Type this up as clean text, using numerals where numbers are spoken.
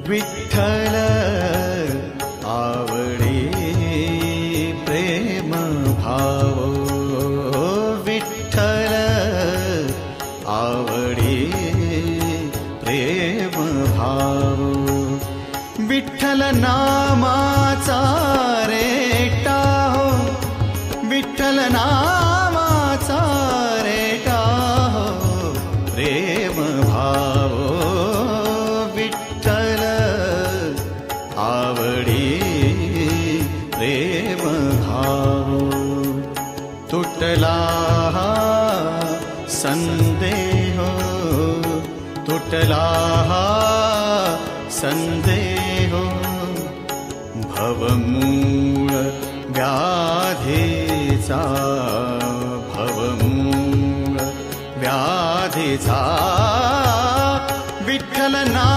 विठ्ठल आवडे प्रेम भाव, विठ्ठल आवडे प्रेम भाव, विठ्ठल नामाचा रेटा हो, विठ्ठल नामाचा रेटा हो, प्रेम भाव विठ्ठल आवडी प्रेम भाव. तुटला संदेह, तुटला संदेह, भवमूळ व्याधीचा, भवमूळ व्याधीचा, विठ्ठल नाम